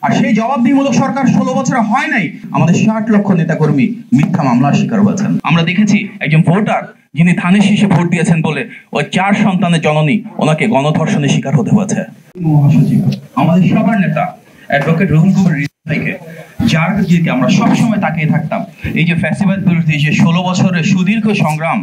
আর সেই জবাবদিহিমূলক সরকার 16 বছরে হয় নাই, আমাদের 60 লক্ষ নেতাকর্মী মিথ্যা মামলার শিকার হয়েছেন। আমরা দেখেছি একজন ভোটার যিনি ধানের শীষে ভোট দিয়েছেন বলে ওই 4 সন্তানের জননী ওনাকে গণধর্ষণের শিকার হতে হয়েছে। মহাসচিব আমাদের সবার নেতা অ্যাডভোকেট রুহুল কবির ভাইকে, যার দিকে আমরা সবসময় তাকিয়ে থাকতাম, এই যে ফ্যাসিবাদ বিরোধী যে 16 বছরের সুদীর্ঘ সংগ্রাম,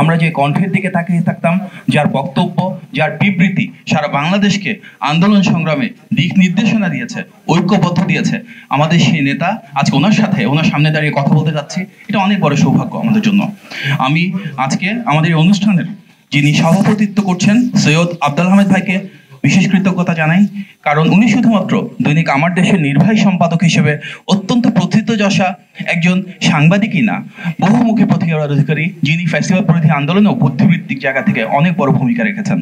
আমরা যে কণ্ঠের দিকে তাকিয়ে থাকতাম, যার বক্তব্য, যার বিবৃতি সারা বাংলাদেশকে আন্দোলন সংগ্রামে দিক নির্দেশনা দিয়েছে, ঐক্যবদ্ধ দিয়েছে, আমাদের সেই নেতা আজকে ওনার সামনে দাঁড়িয়ে কথা বলতে যাচ্ছি, এটা অনেক বড় সৌভাগ্য আমাদের জন্য। আমি আজকে আমাদের এই অনুষ্ঠানের যিনি সভাপতিত্ব করছেন সৈয়দ আব্দুল হামিদ ভাইকে বিশেষ কৃতজ্ঞতা জানাই, কারণ উনি শুধুমাত্র দৈনিক আমার দেশের নির্বাহী সম্পাদক হিসেবে অত্যন্ত প্রথিতযশা একজন সাংবাদিকই না, বহুমুখী প্রতিকার অধিকারী, যিনি ফ্যাসিবাদ বিরোধী আন্দোলনে বুদ্ধিবৃত্তিক জায়গা থেকে অনেক বড় ভূমিকা রেখেছেন।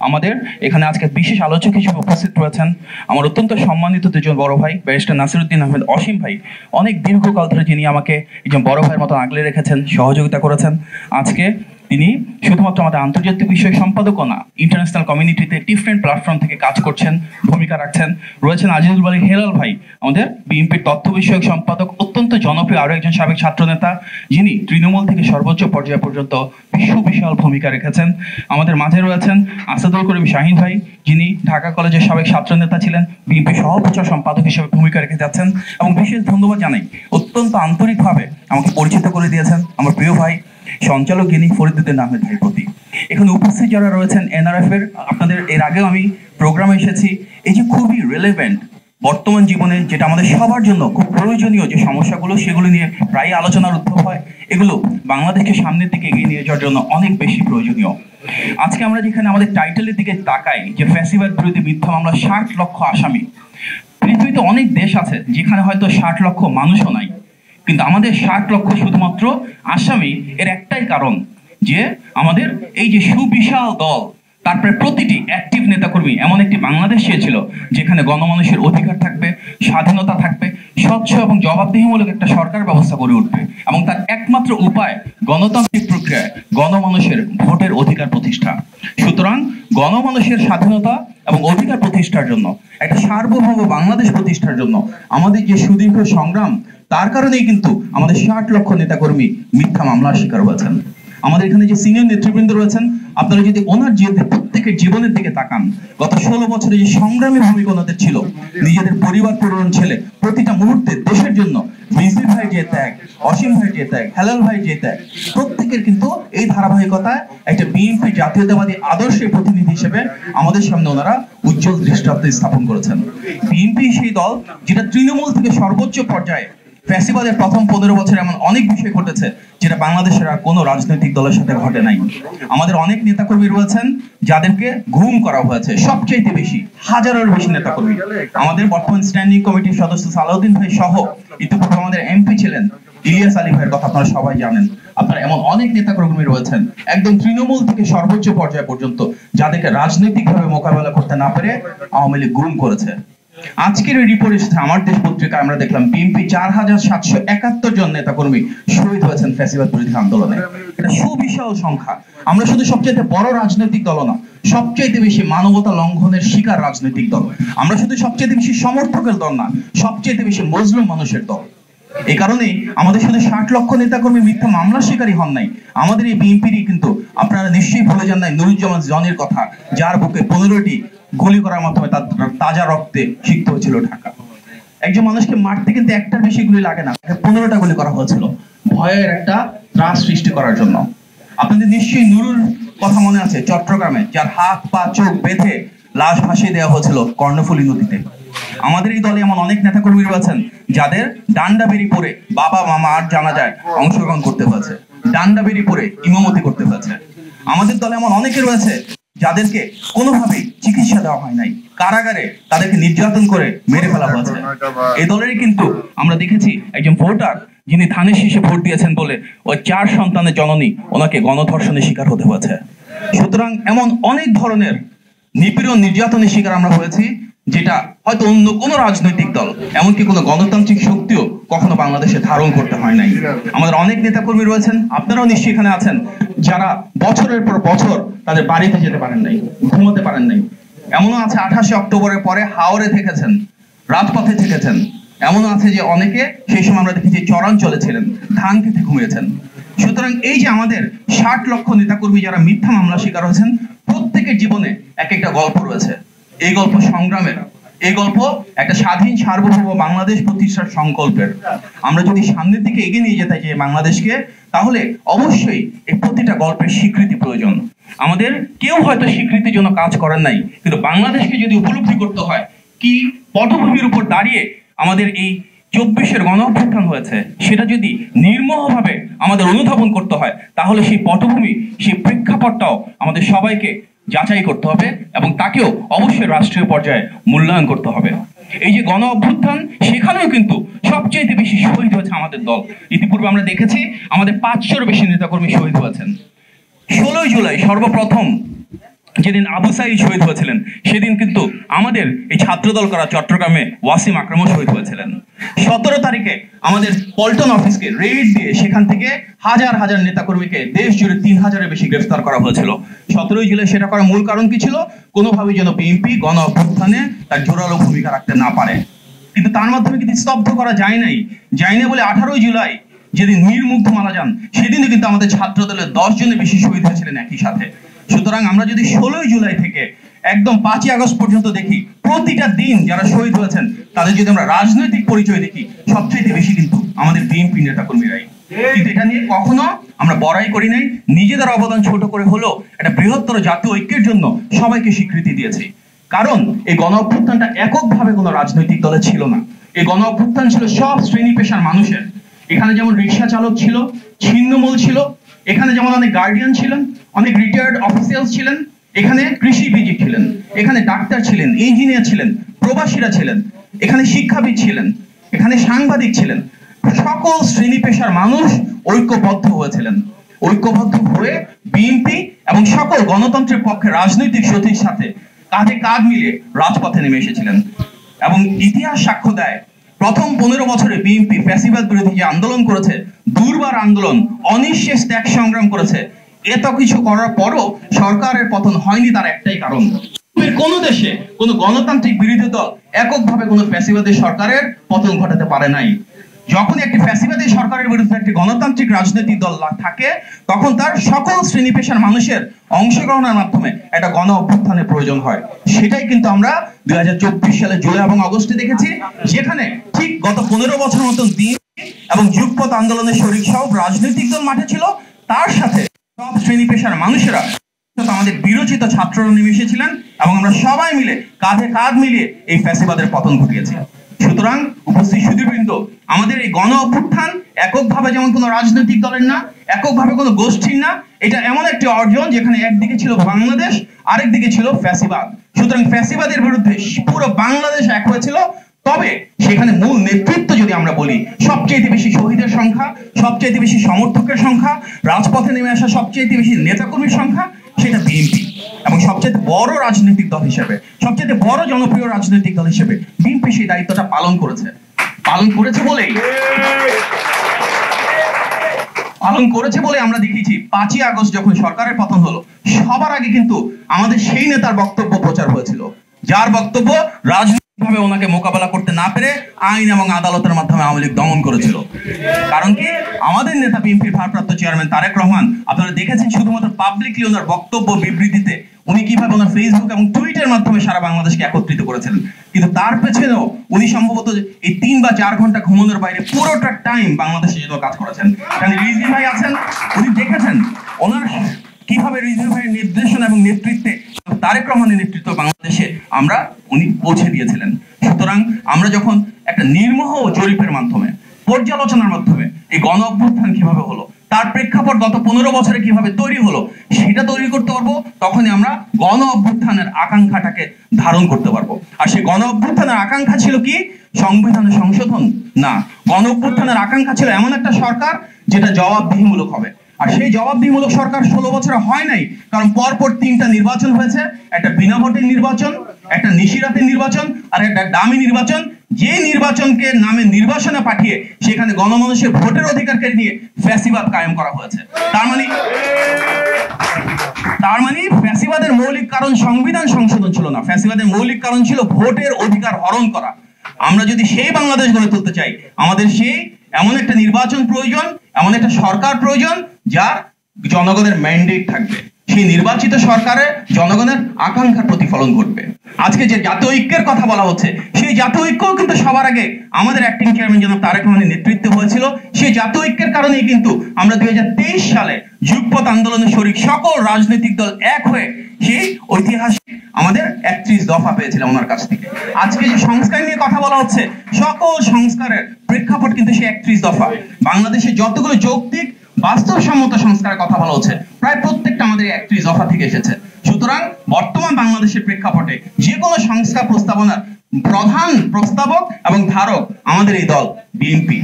আমাদের এখানে আজকে বিশেষ আলোচক হিসেবে উপস্থিত রয়েছেন আমার অত্যন্ত সম্মানিত দুজন বড় ভাই, ব্যারিস্টার নাসিরউদ্দিন আহমেদ অসীম ভাই। অনেক দীর্ঘকাল ধরে যিনি আমাকে একজন বড় ভাইয়ের মতো আগলে রেখেছেন, সহযোগিতা করেছেন। আজকে তিনি শুধুমাত্র আমাদের আন্তর্জাতিক বিষয় সম্পাদকও না, ইন্টারন্যাশনাল কমিউনিটিতে ডিফারেন্ট প্ল্যাটফর্ম থেকে কাজ করছেন, ভূমিকা রাখছেন। রয়েছেন আজিজুল বারী হেলাল ভাই, আমাদের বিএনপির তথ্য বিষয়ক সম্পাদক, অত্যন্ত জনপ্রিয় আরো একজন সাবেক ছাত্রনেতা, যিনি তৃণমূল থেকে সর্বোচ্চ পর্যায় পর্যন্ত বিশাল ভূমিকা রেখেছেন। আমাদের মাঝে রয়েছেন আসাদুল করিম শাহিন ভাই, যিনি ঢাকা কলেজের সাবেক ছাত্রনেতা ছিলেন, বিএনপি সহপ্রচার সম্পাদক হিসেবে ভূমিকা রেখে যাচ্ছেন। এবং বিশেষ ধন্যবাদ জানাই, অত্যন্ত আন্তরিকভাবে আমাকে পরিচিত করে দিয়েছেন আমার প্রিয় ভাই সঞ্চালক যিনি ফরিদুদ্দিন আহমেদ ভাই প্রতি। এখানে উপস্থিত যারা রয়েছেন এনআরএফ এর, আপনাদের এর আগেও আমি প্রোগ্রামে এসেছি, এই যে খুবই রিলেভেন্ট বর্তমান জীবনে যেটা আমাদের সবার জন্য খুব প্রয়োজনীয় যে সমস্যাগুলো, সেগুলো নিয়ে প্রায় আলোচনার উদ্ভব হয়, এগুলো বাংলাদেশকে সামনের দিকে এগিয়ে নিয়ে যাওয়ার জন্য অনেক বেশি প্রয়োজনীয়। আজকে আমরা যেখানে আমাদের টাইটেলের দিকে তাকাই যে ফ্যাসিবাদ বিরোধী মিথ্যা মামলা 60 লক্ষ আসামি, পৃথিবীতে অনেক দেশ আছে যেখানে হয়তো 60 লক্ষ মানুষও নাই, কিন্তু আমাদের 60 লক্ষ শুধুমাত্র আসামি। এর একটাই কারণ যে আমাদের এই যে সুবিশাল দল, তারপরে প্রতিটি অ্যাক্টিভ নেতাকর্মী এমন একটি বাংলাদেশ চেয়েছিল যেখানে গণমানুষের অধিকার থাকবে, স্বাধীনতা থাকবে, স্বচ্ছ এবং জবাবদিহিমূলক একটা সরকার ব্যবস্থা গড়ে উঠবে, এবং তার একমাত্র উপায় গণতান্ত্রিক প্রক্রিয়ায় গণমানুষের ভোটের অধিকার প্রতিষ্ঠা। সুতরাং গণমানুষের স্বাধীনতা এবং অধিকার প্রতিষ্ঠার জন্য, একটা সার্বভৌম বাংলাদেশ প্রতিষ্ঠার জন্য আমাদের যে সুদীর্ঘ সংগ্রাম, তার কারণেই কিন্তু আমাদের 60 লক্ষ নেতাকর্মী মিথ্যা মামলার শিকার হয়েছেন। আমাদের এখানে যে সিনিয়র নেতৃবৃন্দ রয়েছেন, আপনারা যদি ওনার প্রত্যেকের জীবনের দিকে তাকান, গত 16 বছরে যে সংগ্রামী ভূমিকা ওনাদের ছিল, নিজেদের পরিবার পরিজন ছেলে প্রতিটা মুহূর্তে দেশের জন্য, বিজলি ভাই যে ত্যাগ, অসীম ভাই যে ত্যাগ, হেলাল ভাই যে ত্যাগ, প্রত্যেকের কিন্তু এই ধারাবাহিকতায় একটা বিএনপি জাতীয়তাবাদী আদর্শের প্রতিনিধি হিসেবে আমাদের সামনে ওনারা উজ্জ্বল দৃষ্টান্ত স্থাপন করেছেন। বিএনপি সেই দল যেটা তৃণমূল থেকে সর্বোচ্চ পর্যায়ে, ফ্যাসিবাদের প্রথম 15 বছরে এমন অনেক বিষয় ঘটেছে যেটা বাংলাদেশের আর কোনো রাজনৈতিক দলের সাথে ঘটে নাই। আমাদের অনেক নেতাকর্মী রয়েছেন যাদেরকে গুম করা হয়েছে, সবচেয়ে বেশি, হাজারের বেশি নেতাকর্মী। আমাদের বর্তমান স্ট্যান্ডিং কমিটির সদস্য সালাউদ্দিন ভাই সহ ইতিপূর্বে আমাদের এমপি ছিলেন ইলিয়াস আলী ভাইয়ের কথা আপনারা সবাই জানেন। আপনারা এমন অনেক নেতাকর্মী রয়েছেন একদম তৃণমূল থেকে সর্বোচ্চ পর্যায় পর্যন্ত, যাদেরকে রাজনৈতিকভাবে মোকাবেলা করতে না পেরে আওয়ামী লীগ গুম করেছে। আজকের এই রিপোর্ট এসেছে আমার দেশ পত্রিকায়, আমরা দেখলাম বিএনপি 4771 জন নেতাকর্মী শহীদ হয়েছেন ফ্যাসিবাদ বিরোধী আন্দোলনে। এটা সুবিশাল সংখ্যা। আমরা শুধু সবচেয়ে বড় রাজনৈতিক দল না, সবচেয়ে বেশি মানবতা লঙ্ঘনের শিকার রাজনৈতিক দল। আমরা শুধু সবচেয়ে বেশি সমর্থকের দল না, সবচেয়ে বেশি মজলুম মানুষের দল। এই কারণেই আমাদের শুধু 60 লক্ষ নেতাকর্মী মিথ্যা মামলার শিকারী হন নাই, আমাদের এই বিএনপিরই কিন্তু আপনারা নিশ্চয়ই ভুলে যান নাই নুরুজ্জামান জনের কথা, যার বুকে 15টি গুলি করার মাধ্যমে তার তাজা রক্তে সিক্ত হয়েছিল ঢাকা। একজন মানুষকে মারতে কিন্তু একটার বেশি গুলি লাগে না, 15টা গুলি করা হয়েছিল ভয়ের একটা ত্রাস সৃষ্টি করার জন্য। আপনাদের নিশ্চয়ই নুরুর কথা মনে আছে, চট্টগ্রামে, যার হাত পা চোখ বেঁধে লাশ ভাসিয়ে দেওয়া হয়েছিল কর্ণফুলী নদীতে। আমাদের এই দলে এমন অনেক নেতাকর্মী রয়েছেন যাদের ডান্ডা বেরি পরে বাবা মামা আর জানাজায় অংশগ্রহণ করতে হয়েছে, ডান্ডা বেরি পরে ইমামতি করতে হয়েছে। আমাদের দলে এমন অনেকে রয়েছে যাদেরকে কোনোভাবেই চিকিৎসা দেওয়া হয় নাই, কারাগারে তাদেরকে নির্যাতন করে মেরে ফেলা হয়েছে। এই দলেরই কিন্তু আমরা দেখেছি একজন ভোটার যিনি ধানের শীষে ভোট দিয়েছেন বলে ওই 4 সন্তানের জননী ওনাকে গণধর্ষণের শিকার হতে হয়েছে। সুতরাং এমন অনেক ধরনের নিপীড়ন নির্যাতনের শিকার আমরা হয়েছি, যেটা হয়তো অন্য কোনো রাজনৈতিক দল, এমনকি কোনো গণতান্ত্রিক শক্তিও কখনো বাংলাদেশে ধারণ করতে হয় নাই। আমাদের অনেক নেতাকর্মী রয়েছেন, আপনারাও নিশ্চয়ই এখানে আছেন, যারা বছরের পর বছর তাদের বাড়িতে যেতে পারেন নাই, ঘুমোতে পারেন নাই। এমনও আছে 28 অক্টোবরের পরে হাওরে থেকেছেন, রাজপথে থেকেছেন। এমন আছে যে অনেকে সেই সময় আমরা দেখেছি চরাঞ্চলে ছিলেন, ধান খেতে ঘুমিয়েছেন। সুতরাং এই যে আমাদের 60 লক্ষ নেতাকর্মী যারা মিথ্যা মামলা শিকার হয়েছেন, প্রত্যেকের জীবনে এক একটা গল্প রয়েছে। এই গল্প সংগ্রামের, এই গল্প একটা স্বাধীন সার্বভৌম বাংলাদেশ প্রতিষ্ঠার সংকল্পের। আমরা যদি সামনের দিকে এগিয়ে নিয়ে যেতে চাই বাংলাদেশকে, তাহলে অবশ্যই এই প্রতিটা গল্পের স্বীকৃতি প্রয়োজন। আমাদের কেউ হয়তো স্বীকৃতির জন্য কাজ করেন নাই, কিন্তু বাংলাদেশকে যদি উপলব্ধি করতে হয় কি পটভূমির উপর দাঁড়িয়ে আমাদের এই 24-এর গণ অভ্যুত্থান হয়েছে, সেটা যদি নির্মোহভাবে আমাদের অনুধাবন করতে হয়, তাহলে সেই পটভূমি, সেই প্রেক্ষাপটটাও আমাদের সবাইকে যাচাই করতে হবে এবং তাকেও অবশ্যই রাষ্ট্রীয় পর্যায়ে মূল্যায়ন করতে হবে। এই যে গণ অভ্যুত্থান, সেখানেও কিন্তু সবচেয়ে বেশি শহীদ হয়েছে আমাদের দল। ইতিপূর্বে আমরা দেখেছি আমাদের 500-এর বেশি নেতাকর্মী শহীদ হয়েছেন। 16 জুলাই সর্বপ্রথম যেদিন আবু সাঈদ শহীদ হয়েছিলেন, সেদিন কিন্তু আমাদের এই ছাত্রদল করা চট্টগ্রামে ওয়াসিম আকরামও শহীদ হয়েছিলেন। 17 তারিখে আমাদের পল্টন অফিসকে রেড দিয়ে সেখান থেকে হাজার হাজার নেতাকর্মীকে দেশ জুড়ে 3000-এর বেশি গ্রেফতার করা হয়েছিল। 17 জুলাই সেটা করার মূল কারণ কি ছিল? কোনোভাবেই যেন বিএনপি গণ অভ্যুত্থানে তার জোরালো ভূমিকা রাখতে না পারে। কিন্তু তার মাধ্যমে কিন্তু স্তব্ধ করা যায় না বলে 18 জুলাই যেদিন নির্মুগ্ধ মারা যান, সেদিনও কিন্তু আমাদের ছাত্রদলের 10 জনের বেশি শহীদ হয়েছিলেন একই সাথে। সুতরাং আমরা যদি 16 জুলাই থেকে একদম 5 আগস্ট পর্যন্ত দেখি, প্রতিটা দিন যারা শহীদ হয়েছেন তাদের যদি আমরা রাজনৈতিক পরিচয় দেখি, সবচেয়ে বেশি কিন্তু আমাদের বিএনপি নেতাকর্মীরাই। কিন্তু এটা নিয়ে কখনো আমরা বড়াই করি নাই, নিজেদের অবদান ছোট করে হলো একটা বৃহত্তর জাতীয় ঐক্যের জন্য সবাইকে স্বীকৃতি দিয়েছি। কারণ এই গণ অভ্যুত্থানটা এককভাবে কোনো রাজনৈতিক দলে ছিল না। এই গণ অভ্যুত্থান ছিল সব শ্রেণী পেশার মানুষের। এখানে যেমন রিক্সা চালক ছিল, ছিন্নমূল ছিল, এখানে যেমন অনেক গার্ডিয়ান ছিলেন, অনেক রিটায়ার্ড অফিসিয়ালস ছিলেন, এখানে কৃষিবিদ ছিলেন, এখানে ডাক্তার ছিলেন, ইঞ্জিনিয়ার ছিলেন, প্রবাসীরা ছিলেন, এখানে শিক্ষাবিদ ছিলেন, এখানে সাংবাদিক ছিলেন। সকল শ্রেণী পেশার মানুষ ঐক্যবদ্ধ হয়েছিলেন। ঐক্যবদ্ধ হয়ে বিএনপি এবং সকল গণতন্ত্রের পক্ষে রাজনৈতিক শক্তির সাথে কাঁধে কাঁধ মিলে রাজপথে নেমে এসেছিলেন। এবং ইতিহাস সাক্ষ্য দেয়, প্রথম 15 বছরে বিএনপি ফ্যাসিবাদ বিরোধী যে আন্দোলন করেছে, দুর্বার আন্দোলন, অনিঃশেষ ত্যাগ সংগ্রাম করেছে, এত কিছু করার পরও সরকারের পতন হয়নি। তার একটাই কারণ, কোন দেশে কোন গণতান্ত্রিক বিরোধী দল এককভাবে কোন ফ্যাসিবাদী সরকারের পতন ঘটাতে পারে নাই। যখন একটি ফ্যাসিবাদী সরকারের বিরুদ্ধে একটি গণতান্ত্রিক রাজনৈতিক দল থাকে, তখন তার সকল শ্রেণী পেশার মানুষের অংশগ্রহণের মাধ্যমে একটা গণ অভ্যুত্থানের প্রয়োজন হয়। সেটাই কিন্তু আমরা 2024 সালে জুলাই এবং আগস্টে দেখেছি, যেখানে ঠিক গত 15 বছর মতন দিন এবং যুগপৎ আন্দোলনের শরিক সব রাজনৈতিক দল মাঠে ছিল, তার সাথে সব শ্রেণী পেশার মানুষেরা, আমাদের বিরোচিত ছাত্ররা নেমে এসেছিলেন এবং আমরা সবাই মিলে কাঁধে কাঁধ মিলিয়ে এই ফ্যাসিবাদের পতন ঘটিয়েছি। সুতরাং উপস্থিত সুধীবৃন্দ, আমাদের এই গণ অভ্যুত্থান এককভাবে যেমন কোনো রাজনৈতিক দলের না, এককভাবে কোনো গোষ্ঠীর না, এটা এমন একটি অর্জন যেখানে একদিকে ছিল বাংলাদেশ, আরেকদিকে ছিল ফ্যাসিবাদ। সুতরাং ফ্যাসিবাদের বিরুদ্ধে পুরো বাংলাদেশ এক হয়েছিল। তবে সেখানে মূল নেতৃত্ব যদি আমরা বলি, সবচেয়ে বেশি শহীদের সংখ্যা, সবচেয়ে বেশি সমর্থকের সংখ্যা, রাজপথে নেমে আসা সবচেয়ে বেশি নেতাকর্মীর সংখ্যা, সেটা বিএনপি। এবং সবচেয়ে বড় রাজনৈতিক দল হিসেবে, সবচেয়ে বড় জনপ্রিয় রাজনৈতিক দল হিসেবে বিএনপি সেই দায়িত্বটা পালন করেছে বলে আমরা দেখেছি 5ই আগস্ট যখন সরকারের পতন হলো, সবার আগে কিন্তু আমাদের সেই নেতার বক্তব্য প্রচার হয়েছিল, যার বক্তব্য রাজনৈতিকভাবে ওনাকে মোকাবেলা করতে না পেরে আইন এবং আদালতের মাধ্যমে আওয়ামী লীগ দমন করেছিল। কারণ কি, আমাদের নেতা বিএনপির ভারপ্রাপ্ত চেয়ারম্যান তারেক রহমান, আপনারা দেখেছেন শুধুমাত্র পাবলিকলি ওনার বক্তব্য বিবৃতিতে উনি কিভাবে ওনার ফেসবুক এবং টুইটার মাধ্যমে সারা বাংলাদেশকে একত্রিত করেছিলেন, কিন্তু তার পেছনেও উনি সম্ভবত এই 3 বা 4 ঘন্টা ঘুমানোর বাইরে পুরোটা টাইম বাংলাদেশের জন্য কাজ করেছেন। কারণ রিজভী ভাই আছেন, উনি দেখেছেন ওনার কিভাবে রিজভী ভাইয়ের নির্দেশনা এবং নেতৃত্বে তারেক রহমানের নেতৃত্ব বাংলাদেশে উনি পৌঁছে দিয়েছিলেন। সুতরাং আমরা যখন একটা নির্মোহ জরিপের মাধ্যমে, পর্যালোচনার মাধ্যমে এই গণ অভ্যুত্থান কিভাবে হলো, তার প্রেক্ষাপট গত 15 বছরে কিভাবে তৈরি হলো, সেটা তৈরি করতে পারবো, তখনই আমরা গণ অভ্যুত্থানের আকাঙ্ক্ষাটাকে ধারণ করতে পারবো। আর সেই গণ অভ্যুত্থানের আকাঙ্ক্ষা ছিল কি? সংবিধানের সংশোধন না, গণ অভ্যুত্থানের আকাঙ্ক্ষা ছিল এমন একটা সরকার যেটা জবাবদিহিমূলক হবে। আর সেই জবাবদিহিমূলক সরকার 16 বছরে হয় নাই, কারণ পরপর 3টা নির্বাচন হয়েছে, একটা বিনা ভোটের নির্বাচন, একটা নিশিরাতের নির্বাচন, আর একটা ডামি নির্বাচন। যে নির্বাচনকে নামে নির্বাচনে পাঠিয়ে সেখানে গণমানুষের ভোটের অধিকারকে নিয়ে ফ্যাসিবাদ কায়েম করা হয়েছে। তার মানে ফ্যাসিবাদের মৌলিক কারণ সংবিধান সংশোধন ছিল না, ফ্যাসিবাদের মৌলিক কারণ ছিল ভোটের অধিকার হরণ করা। আমরা যদি সেই বাংলাদেশ গড়ে তুলতে চাই, আমাদের সেই এমন একটা নির্বাচন প্রয়োজন, এমন একটা সরকার প্রয়োজন যার জনগণের ম্যান্ডেট থাকবে, সেই নির্বাচিত সরকারে জনগণের আকাঙ্ক্ষার প্রতিফলন ঘটবে। আজকে যে জাতীয় ঐক্যের কথা বলা হচ্ছে, সেই জাতীয় ঐক্য কিন্তু সবার আগে আমাদের অ্যাক্টিং চেয়ারম্যান জনাব তারেক রহমানের নেতৃত্বে হয়েছিল। সেই জাতীয় ঐক্যের কারণেই কিন্তু আমরা 2023 সালে যুগপৎ আন্দোলনের শরিক সকল রাজনৈতিক দল এক হয়ে সেই ঐতিহাসিক আমাদের 31 দফা পেয়েছিলাম ওনার কাছ থেকে। আজকে যে সংস্কার নিয়ে কথা বলা হচ্ছে, সকল সংস্কারের প্রেক্ষাপট কিন্তু সেই 31 দফা। বাংলাদেশে যতগুলো যৌক্তিক বাস্তবসম্মত সংস্কারের কথা বলা হচ্ছে, প্রায় প্রত্যেকটা আমাদের 31 দফা থেকে এসেছে। সুতরাং বর্তমান বাংলাদেশের প্রেক্ষাপটে যে কোনো সংস্কার প্রস্তাবনার প্রধান প্রস্তাবক এবং ধারক আমাদের এই দল বিএনপি।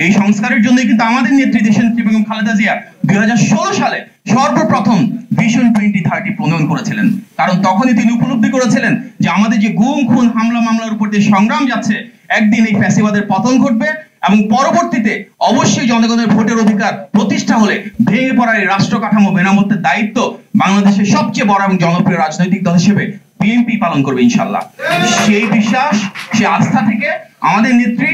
এই সংস্কারের জন্য কিন্তু আমাদের নেত্রী দেশনেত্রী বেগম খালেদা জিয়া 2016 সালে সর্বপ্রথম ভিশন 2030 প্রণয়ন করেছিলেন। কারণ তখনই তিনি উপলব্ধি করেছিলেন যে আমাদের যে গুম খুন হামলা মামলার উপর যে সংগ্রাম যাচ্ছে, একদিন এই ফ্যাসিবাদের পতন ঘটবে এবং পরবর্তীতে অবশ্যই জনগণের ভোটের অধিকার প্রতিষ্ঠা হলে ভেঙে পড়া এই রাষ্ট্র কাঠামো মেরামতের দায়িত্ব বাংলাদেশের সবচেয়ে বড় এবং জনপ্রিয় রাজনৈতিক দল হিসেবে বিএনপি পালন করবে ইনশাআল্লাহ। সেই বিশ্বাস, সেই আস্থা থেকে আমাদের নেত্রী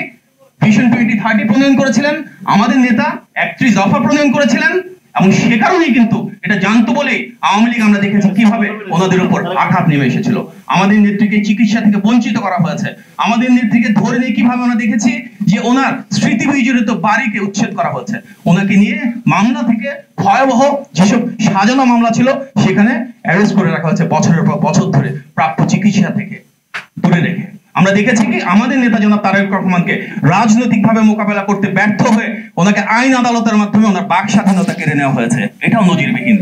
ভিশন 2030 প্রণয়ন করেছিলেন, আমাদের নেতা 31 দফা প্রণয়ন করেছিলেন এবং সে কারণেই কিন্তু এটা জানতো বলেই আওয়ামী লীগ আমরা দেখেছি কিভাবে ওনাদের উপর আঘাত নেমে এসেছিল। আমাদের নেত্রীকে চিকিৎসা থেকে বঞ্চিত করা হয়েছে, আমাদের নেত্রীকে ধরে নিয়ে কিভাবে আমরা দেখেছি যে ওনার স্মৃতি বিজড়িত বাড়িকে উচ্ছেদ করা হয়েছে, ওনাকে নিয়ে মামলা থেকে ভয়াবহ যেসব সাজানো মামলা ছিল সেখানে অ্যারেস্ট করে রাখা হয়েছে বছরের পর বছর ধরে প্রাপ্য চিকিৎসা থেকে দূরে রেখে। আমরা দেখেছি কি আমাদের নেতা জনাব তারেক রহমানকে রাজনৈতিকভাবে মোকাবেলা করতে ব্যর্থ হয়ে ওনাকে আইন আদালতের মাধ্যমে ওনার বাক স্বাধীনতা কেড়ে নেওয়া হয়েছে। এটাও নজিরবিহীন।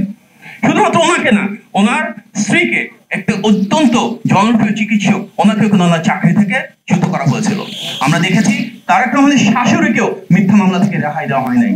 শুধুমাত্র ওনাকে না, ওনার স্ত্রীকে, একটা অত্যন্ত জনপ্রিয় চিকিৎসক, ওনাকে ওনার চাকরি থেকে চ্যুত করা হয়েছিল। আমরা দেখেছি তারেক রহমানের শাশুড়িকেও মিথ্যা মামলা থেকে রেহাই দেওয়া হয় নাই।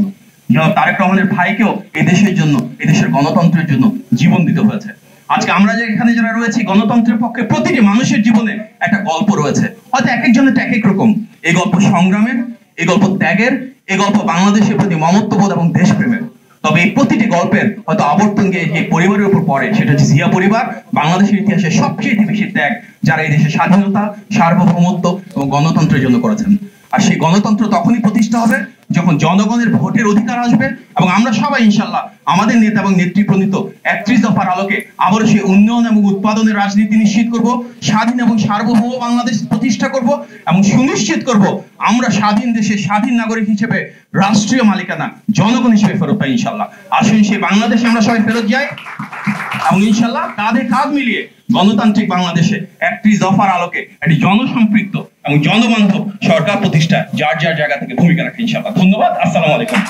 জনাব তারেক রহমানের ভাইকেও এদেশের জন্য, এদেশের গণতন্ত্রের জন্য জীবন দিতে হয়েছে। আজকে আমরা যে এখানে যারা রয়েছে, গণতন্ত্রের পক্ষে প্রতিটি মানুষের জীবনে একটা গল্প রয়েছে, হয়তো এক একজনের এক এক রকম। এই গল্প সংগ্রামের, এই গল্প ত্যাগের, এই গল্প বাংলাদেশের প্রতি মমত্ববোধ এবং দেশপ্রেমের। তবে এই প্রতিটি গল্পের হয়তো আবর্তন গিয়ে যে পরিবারের উপর পড়ে, সেটা হচ্ছে জিয়া পরিবার। বাংলাদেশের ইতিহাসে সবচেয়ে বেশি ত্যাগ যারা এই দেশের স্বাধীনতা, সার্বভৌমত্ব এবং গণতন্ত্রের জন্য করেছেন। আর সেই গণতন্ত্র তখনই প্রতিষ্ঠা হবে যখন জনগণের ভোটের অধিকার আসবে এবং আমরা সবাই ইনশাআল্লাহ আমাদের নেতা এবং নেত্রী প্রণীত 31 দফার আলোকে আবারও সেই উন্নয়ন এবং উৎপাদনের রাজনীতি নিশ্চিত করব, স্বাধীন এবং সার্বভৌম বাংলাদেশ প্রতিষ্ঠা করব এবং সুনিশ্চিত করব আমরা স্বাধীন দেশে স্বাধীন নাগরিক হিসেবে রাষ্ট্রীয় মালিকানা জনগণ হিসেবে ফেরত পাই ইনশাআল্লাহ। আসুন সেই বাংলাদেশে আমরা সবাই ফেরত যাই এবং ইনশাআল্লাহ কাঁধে কাঁধ মিলিয়ে গণতান্ত্রিক বাংলাদেশে 31 দফার আলোকে একটি জনসম্পৃক্ত এবং জনবান্ধব সরকার প্রতিষ্ঠা যার যার জায়গা থেকে ভূমিকা রাখে ইনশাআল্লাহ। ধন্যবাদ। আসসালামু আলাইকুম।